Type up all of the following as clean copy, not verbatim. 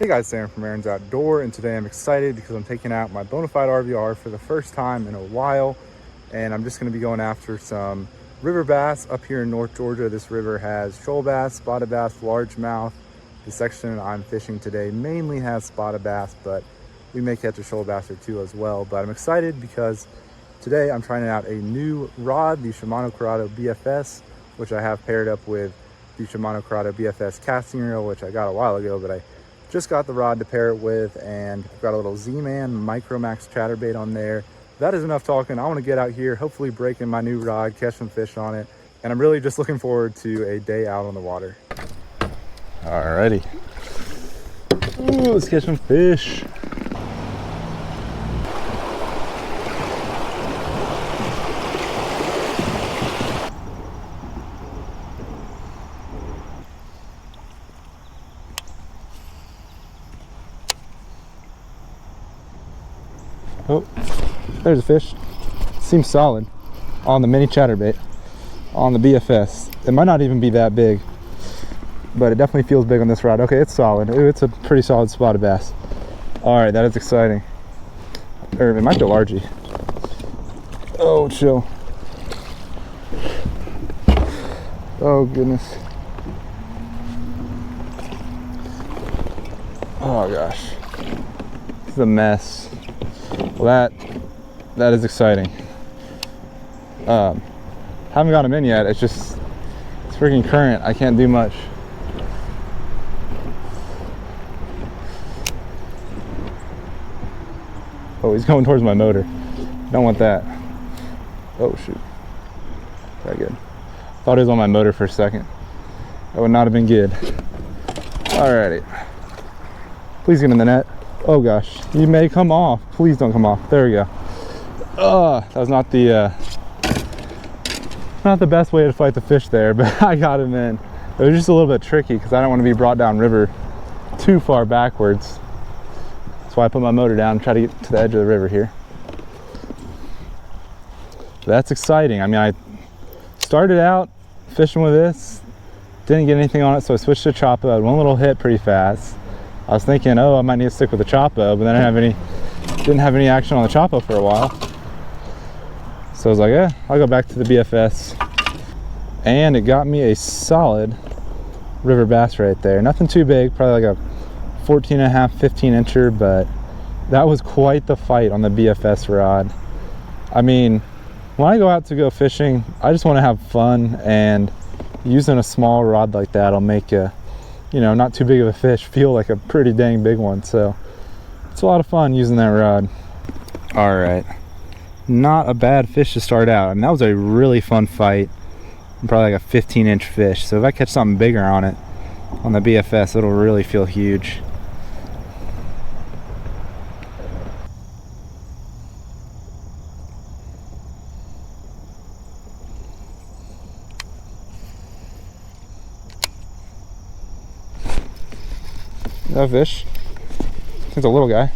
Hey guys, Sam from Aaron's Outdoor, and today I'm excited because I'm taking out my Bonafide RVR for the first time in a while, and I'm just going to be going after some river bass up here in North Georgia. This river has shoal bass, spotted bass, largemouth. The section I'm fishing today mainly has spotted bass, but we may catch a shoal bass or two as well. But I'm excited because today I'm trying out a new rod, the Shimano Curado BFS, which I have paired up with the Shimano Curado BFS casting reel, which I got a while ago, but I just got the rod to pair it with, and I've got a little Z-man Micro Max Chatterbait on there. That is enough talking. I want to get out here, hopefully break in my new rod, catch some fish on it, and I'm really just looking forward to a day out on the water. Alrighty. Ooh, let's catch some fish. Oh, there's a fish. Seems solid on the mini chatterbait on the BFS. It might not even be that big, but it definitely feels big on this rod. Okay, it's solid. It's a pretty solid spotted bass. All right, that is exciting. Or it might be a largie. Oh, chill. Oh goodness. Oh gosh, this is a mess. Well, that is exciting. Haven't got him in yet. It's freaking current. I can't do much. Oh, he's going towards my motor. Don't want that. Oh shoot. That good. Thought he was on my motor for a second. That would not have been good. Alrighty. Please get in the net. Oh gosh, you may come off. Please don't come off. There we go. That was not the best way to fight the fish there, but I got him in. It was just a little bit tricky because I don't want to be brought down river too far backwards. That's why I put my motor down and try to get to the edge of the river here. That's exciting. I mean, I started out fishing with this, didn't get anything on it, so I switched to Choppo. I had one little hit pretty fast. I was thinking, oh, I might need to stick with the Choppo, but then I didn't have any action on the Choppo for a while. So I was like, yeah, I'll go back to the BFS. And it got me a solid river bass right there. Nothing too big, probably like a 14 and a half, 15 incher, but that was quite the fight on the BFS rod. I mean, when I go out to go fishing, I just want to have fun, and using a small rod like that will make not too big of a fish feel like a pretty dang big one. So it's a lot of fun using that rod. All right, not a bad fish to start out. I mean, that was a really fun fight. Probably like a 15-inch fish. So if I catch something bigger on it, on the BFS, it'll really feel huge. That fish. It's a little guy.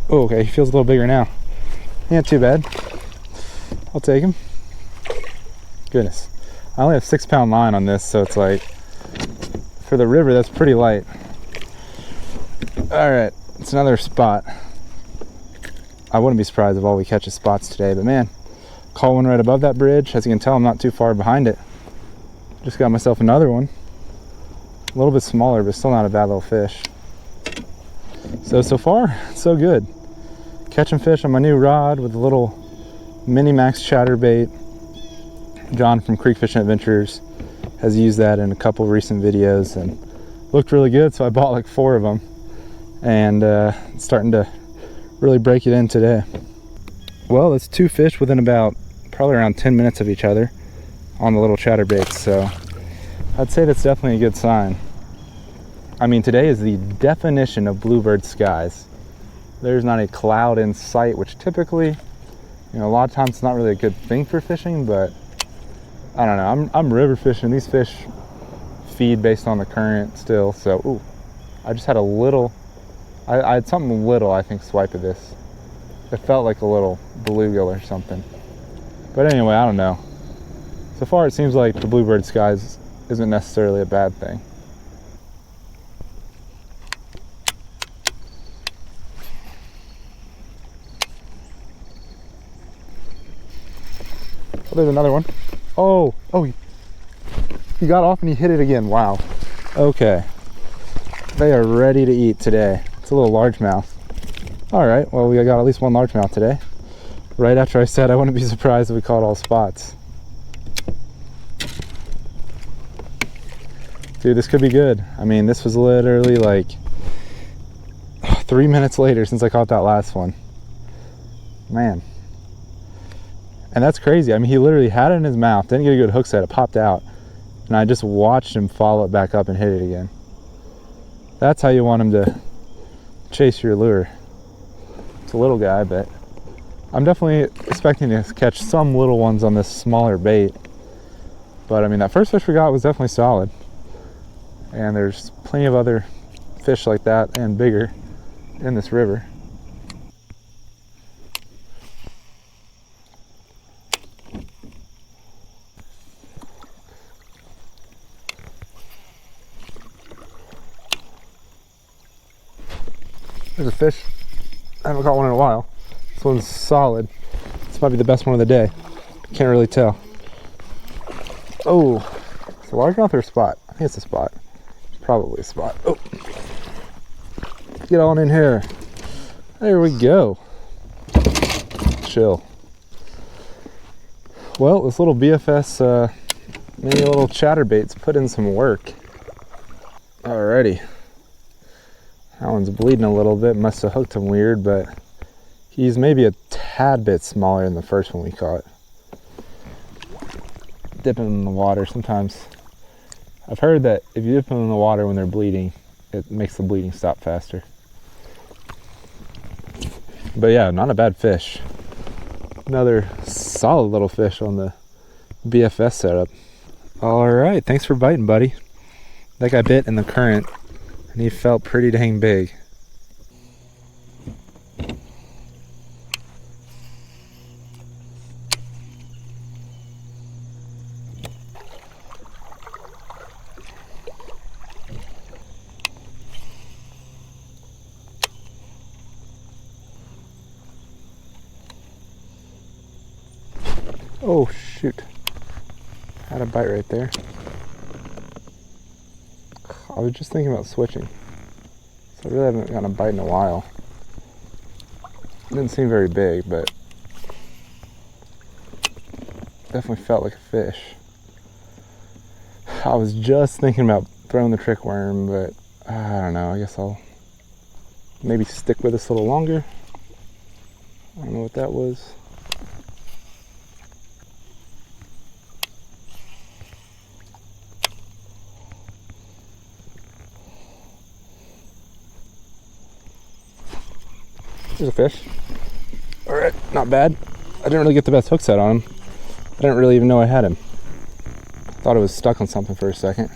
Oh, okay, he feels a little bigger now. Ain't too bad. I'll take him. Goodness. I only have 6-pound line on this, so it's like, for the river, that's pretty light. Alright, it's another spot. I wouldn't be surprised if all we catch is spots today, but man, caught one right above that bridge. As you can tell, I'm not too far behind it. Just got myself another one. A little bit smaller, but still not a bad little fish. So far, so good. Catching fish on my new rod with a little mini Max Chatterbait. John from Creek Fishing Adventures has used that in a couple recent videos and looked really good, so I bought like 4 of them, and starting to really break it in today. Well, it's 2 fish within about probably around 10 minutes of each other on the little chatterbaits, so I'd say that's definitely a good sign. I mean, today is the definition of bluebird skies. There's not a cloud in sight, which typically, a lot of times it's not really a good thing for fishing, but I don't know. I'm river fishing. These fish feed based on the current still, so ooh, I just had a little, I had something little, I think, swipe at this. It felt like a little bluegill or something. But anyway, I don't know. So far, it seems like the bluebird skies isn't necessarily a bad thing. there's another one. Oh, he got off and he hit it again. Wow. Okay. They are ready to eat today. It's a little largemouth. All right, well, we got at least one largemouth today. Right after I said I wouldn't be surprised if we caught all spots. Dude, this could be good. I mean, this was literally like 3 minutes later since I caught that last one. Man. And that's crazy. I mean, he literally had it in his mouth, didn't get a good hook set, it popped out, and I just watched him follow it back up and hit it again. That's how you want him to chase your lure. It's a little guy, but I'm definitely expecting to catch some little ones on this smaller bait. But I mean, that first fish we got was definitely solid. And there's plenty of other fish like that and bigger in this river. There's a fish. I haven't caught one in a while. This one's solid. This might be the best one of the day. Can't really tell. Oh, it's a largemouth or a spot? I think it's a spot. Probably a spot. Oh, get on in here. There we go. Chill. Well, this little BFS mini little chatterbait's put in some work. Alrighty. That one's bleeding a little bit. Must have hooked him weird, but he's maybe a tad bit smaller than the first one we caught. Dipping in the water sometimes. I've heard that if you dip them in the water when they're bleeding, it makes the bleeding stop faster. But yeah, not a bad fish. Another solid little fish on the BFS setup. All right, thanks for biting, buddy. That guy bit in the current, and he felt pretty dang big. Oh shoot, had a bite right there. I was just thinking about switching, so I really haven't gotten a bite in a while. It didn't seem very big, but definitely felt like a fish. I was just thinking about throwing the trick worm, but I don't know, I guess I'll maybe stick with this a little longer. I don't know what that was. There's a fish. All right, not bad. I didn't really get the best hook set on him. I didn't really even know I had him. Thought it was stuck on something for a second.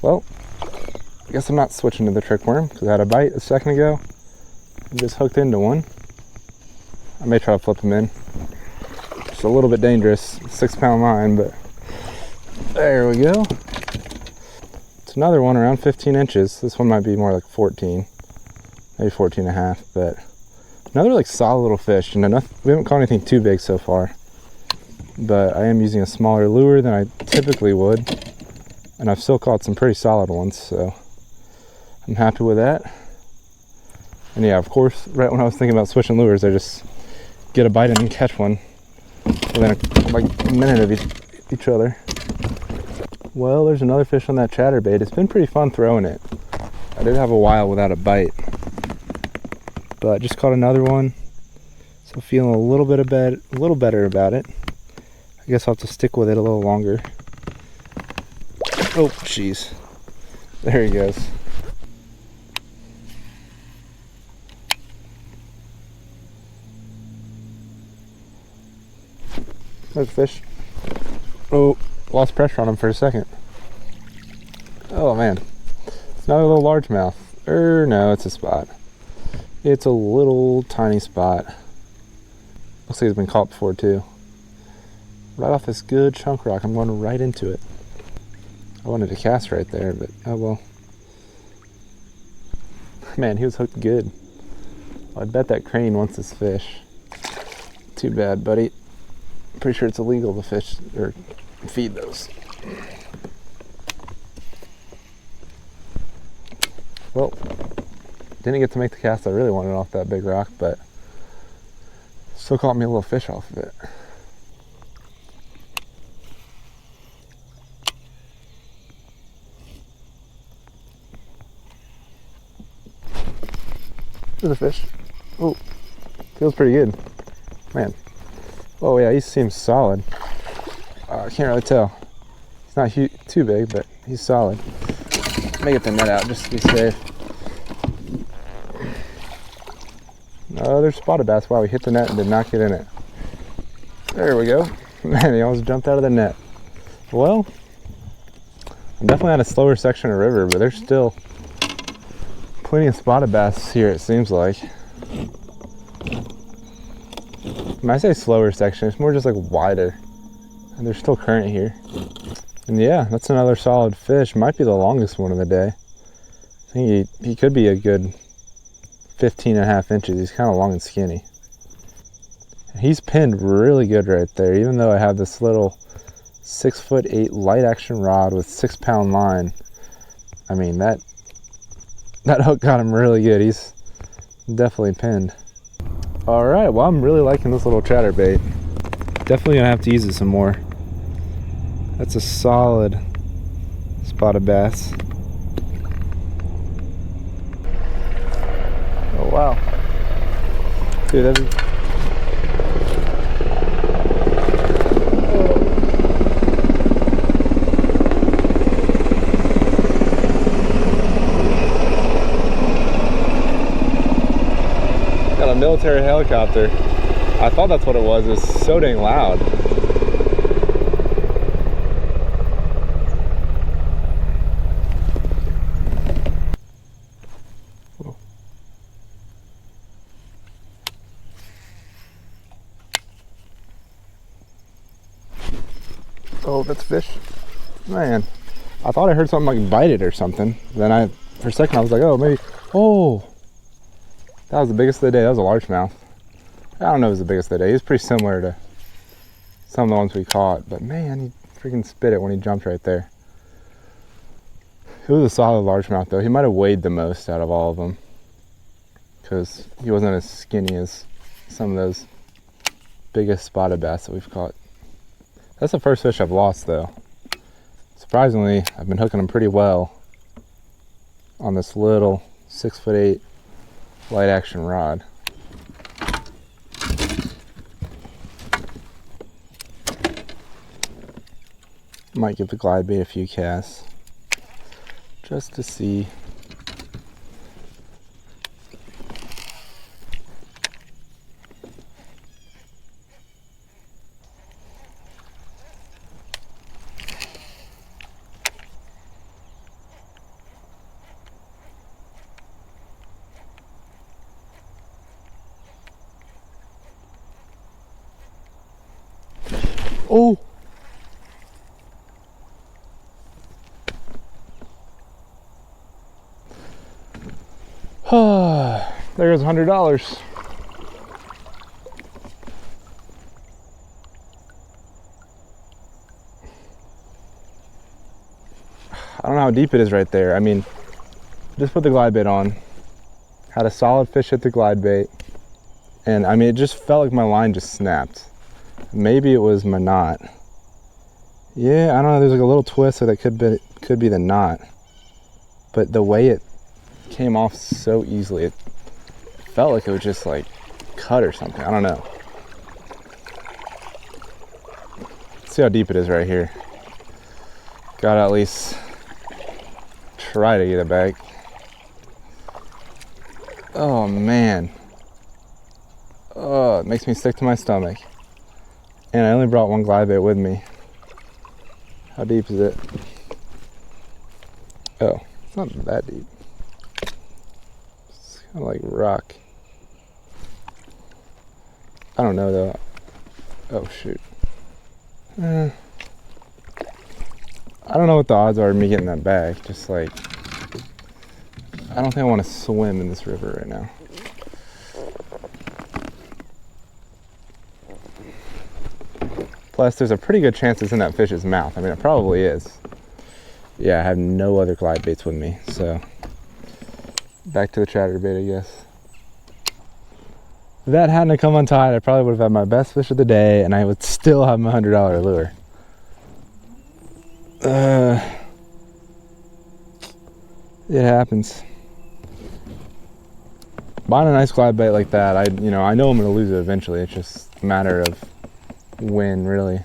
Well, I guess I'm not switching to the trick worm because I had a bite a second ago. I just hooked into one. I may try to flip him in. It's a little bit dangerous, 6-pound line, but there we go. It's another one around 15 inches. This one might be more like 14. Maybe 14 and a half, but another like solid little fish. And we haven't caught anything too big so far, but I am using a smaller lure than I typically would, and I've still caught some pretty solid ones, so I'm happy with that. And yeah, of course, right when I was thinking about switching lures, I just get a bite and catch one within like a minute of each other. Well, there's another fish on that chatterbait. It's been pretty fun throwing it. I did have a while without a bite, but I just caught another one, so feeling a little better about it. I guess I'll have to stick with it a little longer. Oh, jeez. There he goes. There's a fish. Oh, lost pressure on him for a second. Oh man. It's not a little largemouth. No, it's a spot. It's a little tiny spot. Looks like it's been caught before too. Right off this good chunk rock, I'm going right into it. I wanted to cast right there, but oh well. Man, he was hooked good. Well, I bet that crane wants this fish. Too bad, buddy. I'm pretty sure it's illegal to fish or feed those. Well, didn't get to make the cast I really wanted off that big rock, but still caught me a little fish off of it. There's a fish. Oh, feels pretty good. Man. Oh yeah, he seems solid. I can't really tell. He's not too big, but he's solid. Let me get the net out just to be safe. Oh, there's spotted bass. Wow, we hit the net and did not get in it. There we go. Man, he almost jumped out of the net. Well, I'm definitely on a slower section of river, but there's still plenty of spotted bass here, it seems like. When I say slower section, it's more just like wider. And there's still current here. And yeah, that's another solid fish. Might be the longest one of the day. I think he could be a good 15.5 inches. He's kind of long and skinny. He's pinned really good right there, even though I have this little 6'8" light action rod with 6-pound line. I mean, that hook got him really good. He's definitely pinned. All right, well, I'm really liking this little chatterbait. Definitely gonna have to use it some more. That's a solid spotted bass. Oh wow, dude, that's military helicopter. I thought that's what it was. It was so dang loud. Whoa. Oh, that's fish. Man, I thought I heard something like bite it or something. Then for a second I was like, oh, maybe. Oh, that was the biggest of the day. That was a largemouth. I don't know if it was the biggest of the day. He was pretty similar to some of the ones we caught, but man, he freaking spit it when he jumped right there. It was a solid largemouth though. He might have weighed the most out of all of them because he wasn't as skinny as some of those biggest spotted bass that we've caught. That's the first fish I've lost though. Surprisingly, I've been hooking them pretty well on this little 6'8" light action rod. Might give the glide bait a few casts just to see. Oh! There goes $100. I don't know how deep it is right there. I mean, just put the glide bait on. Had a solid fish hit the glide bait. And I mean, it just felt like my line just snapped. Maybe it was my knot. Yeah, I don't know. There's like a little twist, so that could be the knot. But the way it came off so easily, it felt like it was just like cut or something. I don't know. Let's see how deep it is right here. Gotta at least try to get it back. Oh man. Oh, it makes me sick to my stomach. And I only brought one glide bait with me. How deep is it? Oh, it's not that deep. It's kind of like rock. I don't know though. Oh shoot. I don't know what the odds are of me getting that back. Just like, I don't think I want to swim in this river right now. Plus, there's a pretty good chance it's in that fish's mouth. I mean, it probably is. Yeah, I have no other glide baits with me, so back to the chatterbait, I guess. If that hadn't come untied, I probably would have had my best fish of the day, and I would still have my $100 lure. It happens. Buying a nice glide bait like that, I know I'm going to lose it eventually. It's just a matter of when, really.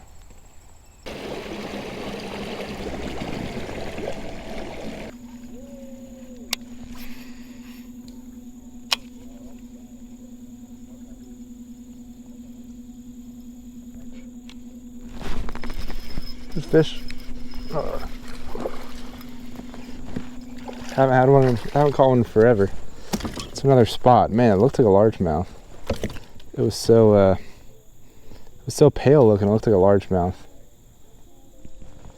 There's fish. Haven't caught one in forever. It's another spot. Man, it looked like a largemouth. It was so pale looking. It looked like a largemouth.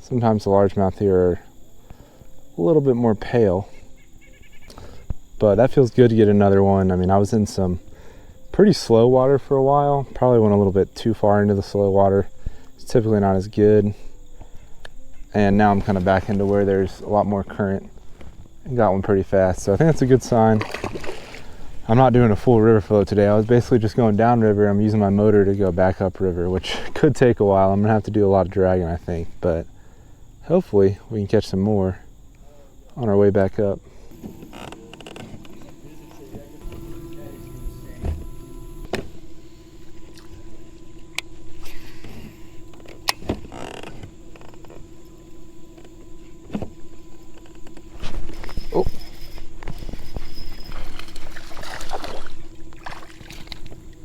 Sometimes the largemouth here are a little bit more pale, but that feels good to get another one. I mean, I was in some pretty slow water for a while. Probably went a little bit too far into the slow water. It's typically not as good. And now I'm kind of back into where there's a lot more current. And got one pretty fast, so I think that's a good sign. I'm not doing a full river flow today. I was basically just going downriver. I'm using my motor to go back upriver, which could take a while. I'm gonna have to do a lot of dragging, I think, but hopefully we can catch some more on our way back up. Oh.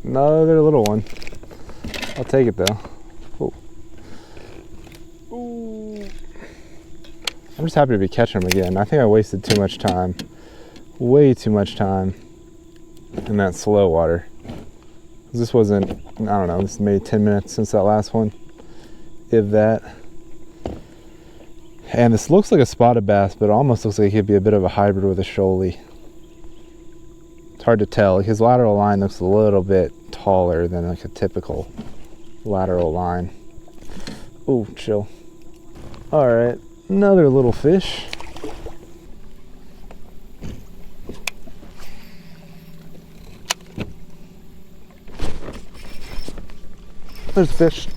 Another little one. I'll take it though. Oh. Ooh. I'm just happy to be catching them again. I think I wasted too much time. Way too much time in that slow water. This wasn't, I don't know, this is maybe 10 minutes since that last one. If that. And this looks like a spotted bass, but it almost looks like it could be a bit of a hybrid with a shoalie. It's hard to tell. His lateral line looks a little bit taller than like a typical lateral line. Ooh, chill. All right, another little fish. There's a fish.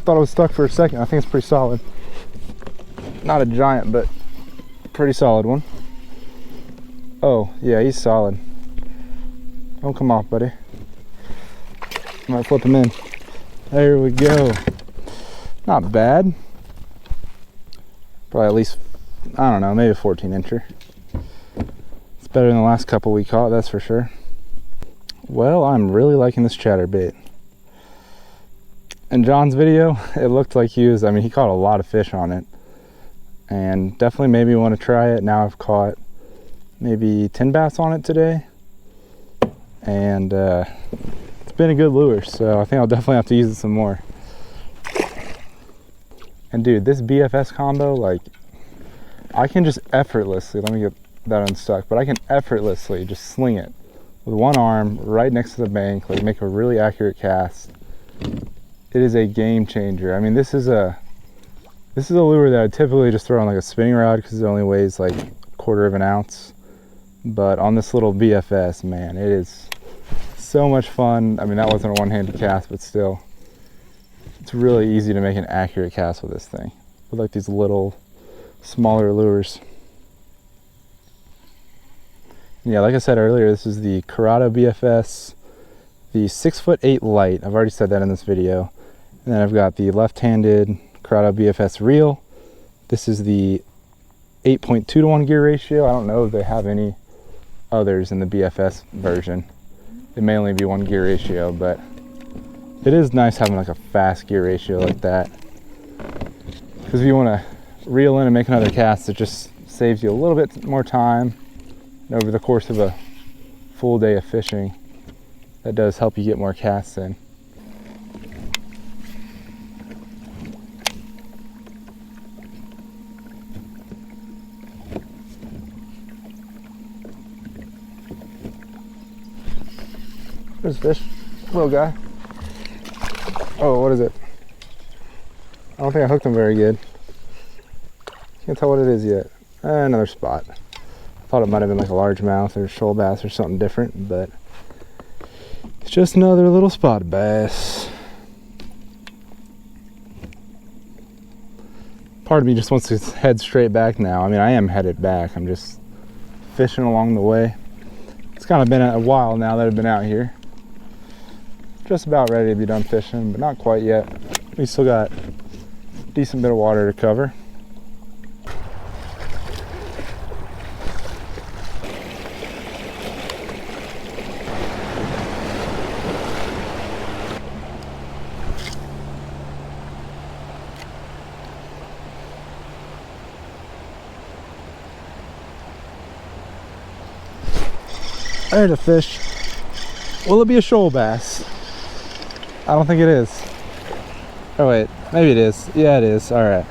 Thought it was stuck for a second. I think it's pretty solid. Not a giant, but pretty solid one. Oh, yeah, he's solid. Don't come off, buddy. I might flip him in. There we go. Not bad. Probably at least, I don't know, maybe a 14-incher. It's better than the last couple we caught, that's for sure. Well, I'm really liking this chatterbait. In John's video, it looked like he was, I mean, he caught a lot of fish on it. And definitely made me want to try it. Now I've caught maybe 10 bass on it today. And it's been a good lure, so I think I'll definitely have to use it some more. And dude, this BFS combo, like, I can just effortlessly, let me get that unstuck, but I can effortlessly just sling it with one arm right next to the bank, like make a really accurate cast. It is a game changer. I mean, this is a lure that I typically just throw on like a spinning rod because it only weighs like 1/4 of an ounce. But on this little BFS, man, it is so much fun. I mean, that wasn't a one-handed cast, but still, it's really easy to make an accurate cast with this thing. With like these little, smaller lures. Yeah, like I said earlier, this is the Curado BFS, the 6'8" light. I've already said that in this video. And then I've got the left-handed Curado BFS reel. This is the 8.2 to 1 gear ratio. I don't know if they have any others in the BFS version. It may only be 1 gear ratio, but it is nice having like a fast gear ratio like that. Because if you want to reel in and make another cast, it just saves you a little bit more time. And over the course of a full day of fishing, that does help you get more casts in. There's a fish, little guy. Oh, what is it? I don't think I hooked him very good. Can't tell what it is yet. Another spot. I thought it might have been like a largemouth or shoal bass or something different, but it's just another little spot bass. Part of me just wants to head straight back now. I mean, I am headed back. I'm just fishing along the way. It's kind of been a while now that I've been out here. Just about ready to be done fishing, but not quite yet. We still got a decent bit of water to cover. There's a fish. Will it be a shoal bass? I don't think it is. Oh wait, maybe it is. Yeah, it is. Alright.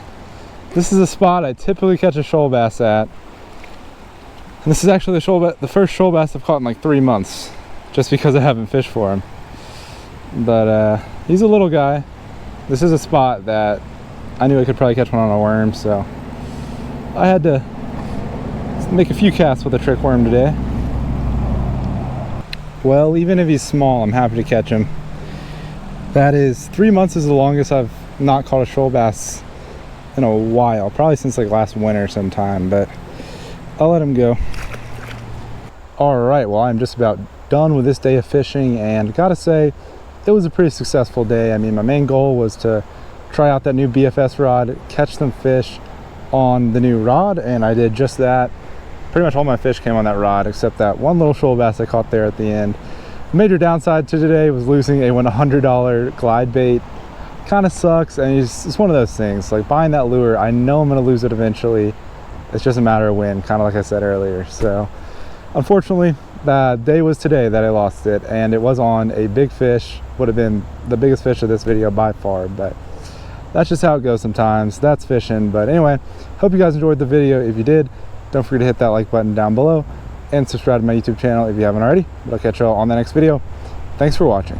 This is a spot I typically catch a shoal bass at. And this is actually the first shoal bass I've caught in like 3 months. Just because I haven't fished for him. But he's a little guy. This is a spot that I knew I could probably catch one on a worm, so I had to make a few casts with a trick worm today. Well, even if he's small, I'm happy to catch him. That is, 3 months is the longest I've not caught a shoal bass in a while. Probably since like last winter sometime, but I'll let him go. Alright, well, I'm just about done with this day of fishing, and gotta say, it was a pretty successful day. I mean, my main goal was to try out that new BFS rod, catch some fish on the new rod, and I did just that. Pretty much all my fish came on that rod except that one little shoal bass I caught there at the end. The major downside to today was losing a $100 glide bait. Kind of sucks, and it's one of those things. Like buying that lure, I know I'm going to lose it eventually. It's just a matter of when, kind of like I said earlier. So unfortunately, the day was today that I lost it, and it was on a big fish. Would have been the biggest fish of this video by far, but that's just how it goes sometimes. That's fishing. But anyway, hope you guys enjoyed the video. If you did, don't forget to hit that like button down below and subscribe to my YouTube channel if you haven't already. But I'll catch y'all on the next video. Thanks for watching.